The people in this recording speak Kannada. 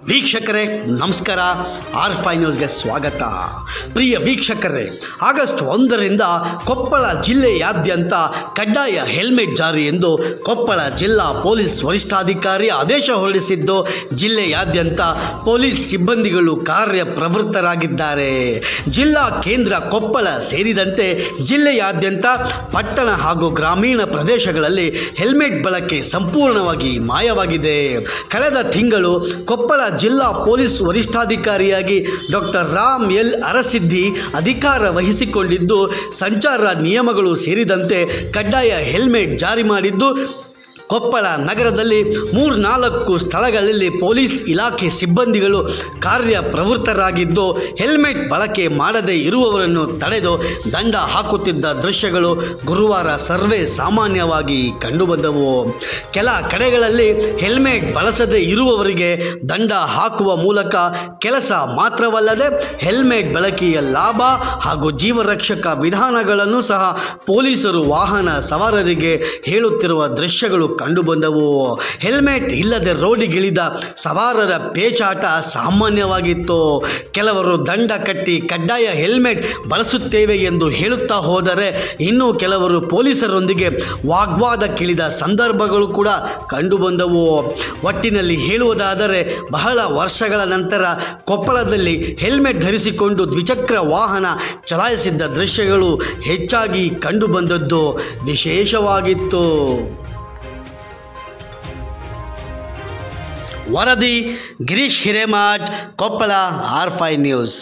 ವೀಕ್ಷಕರೇ ನಮಸ್ಕಾರ. R5 ನ್ಯೂಸ್ಗೆ ಸ್ವಾಗತ. ಪ್ರಿಯ ವೀಕ್ಷಕರೇ, ಆಗಸ್ಟ್ 1ರಿಂದ ಕೊಪ್ಪಳ ಜಿಲ್ಲೆಯಾದ್ಯಂತ ಕಡ್ಡಾಯ ಹೆಲ್ಮೆಟ್ ಜಾರಿ ಎಂದು ಕೊಪ್ಪಳ ಜಿಲ್ಲಾ ಪೊಲೀಸ್ ವರಿಷ್ಠಾಧಿಕಾರಿ ಆದೇಶ ಹೊರಡಿಸಿದ್ದು, ಜಿಲ್ಲೆಯಾದ್ಯಂತ ಪೊಲೀಸ್ ಸಿಬ್ಬಂದಿಗಳು ಕಾರ್ಯಪ್ರವೃತ್ತರಾಗಿದ್ದಾರೆ. ಜಿಲ್ಲಾ ಕೇಂದ್ರ ಕೊಪ್ಪಳ ಸೇರಿದಂತೆ ಜಿಲ್ಲೆಯಾದ್ಯಂತ ಪಟ್ಟಣ ಹಾಗೂ ಗ್ರಾಮೀಣ ಪ್ರದೇಶಗಳಲ್ಲಿ ಹೆಲ್ಮೆಟ್ ಬಳಕೆ ಸಂಪೂರ್ಣವಾಗಿ ಮಾಯವಾಗಿದೆ. ಕಳೆದ ತಿಂಗಳು ಕೊಪ್ಪಳ ಜಿಲ್ಲಾ ಪೊಲೀಸ್ ವರಿಷ್ಠಾಧಿಕಾರಿಯಾಗಿ ಡಾಕ್ಟರ್ ರಾಮ್ ಎಲ್ ಅರಸಿದ್ದಿ ಅಧಿಕಾರ ವಹಿಸಿಕೊಂಡಿದ್ದು, ಸಂಚಾರ ನಿಯಮಗಳು ಸೇರಿದಂತೆ ಕಡ್ಡಾಯ ಹೆಲ್ಮೆಟ್ ಜಾರಿ ಮಾಡಿದ್ದು, ಕೊಪ್ಪಳ ನಗರದಲ್ಲಿ 3-4 ಸ್ಥಳಗಳಲ್ಲಿ ಪೊಲೀಸ್ ಇಲಾಖೆ ಸಿಬ್ಬಂದಿಗಳು ಕಾರ್ಯಪ್ರವೃತ್ತರಾಗಿದ್ದು, ಹೆಲ್ಮೆಟ್ ಬಳಕೆ ಮಾಡದೇ ಇರುವವರನ್ನು ತಡೆದು ದಂಡ ಹಾಕುತ್ತಿದ್ದ ದೃಶ್ಯಗಳು ಗುರುವಾರ ಸರ್ವೇ ಸಾಮಾನ್ಯವಾಗಿ ಕಂಡುಬಂದವು. ಕೆಲ ಕಡೆಗಳಲ್ಲಿ ಹೆಲ್ಮೆಟ್ ಬಳಸದೇ ಇರುವವರಿಗೆ ದಂಡ ಹಾಕುವ ಮೂಲಕ ಕೆಲಸ ಮಾತ್ರವಲ್ಲದೆ ಹೆಲ್ಮೆಟ್ ಬಳಕೆಯ ಲಾಭ ಹಾಗೂ ಜೀವರಕ್ಷಕ ವಿಧಾನಗಳನ್ನು ಸಹ ಪೊಲೀಸರು ವಾಹನ ಸವಾರರಿಗೆ ಹೇಳುತ್ತಿರುವ ದೃಶ್ಯಗಳು ಕಂಡುಬಂದವು. ಹೆಲ್ಮೆಟ್ ಇಲ್ಲದೆ ರೋಡಿಗಿಳಿದ ಸವಾರರ ಪೇಚಾಟ ಸಾಮಾನ್ಯವಾಗಿತ್ತು. ಕೆಲವರು ದಂಡ ಕಟ್ಟಿ ಕಡ್ಡಾಯ ಹೆಲ್ಮೆಟ್ ಬಳಸುತ್ತೇವೆ ಎಂದು ಹೇಳುತ್ತಾ ಹೋದರೆ, ಇನ್ನು ಕೆಲವರು ಪೊಲೀಸರೊಂದಿಗೆ ವಾಗ್ವಾದಕ್ಕಿಳಿದ ಸಂದರ್ಭಗಳು ಕೂಡ ಕಂಡುಬಂದವು. ಒಟ್ಟಿನಲ್ಲಿ ಹೇಳುವುದಾದರೆ, ಬಹಳ ವರ್ಷಗಳ ನಂತರ ಕೊಪ್ಪಳದಲ್ಲಿ ಹೆಲ್ಮೆಟ್ ಧರಿಸಿಕೊಂಡು ದ್ವಿಚಕ್ರ ವಾಹನ ಚಲಾಯಿಸಿದ್ದ ದೃಶ್ಯಗಳು ಹೆಚ್ಚಾಗಿ ಕಂಡುಬಂದದ್ದು ವಿಶೇಷವಾಗಿತ್ತು. ವರದಿ ಗಿರೀಶ್ ಹಿರೇಮಠ್, ಕೊಪ್ಪಳ, R5 ನ್ಯೂಸ್.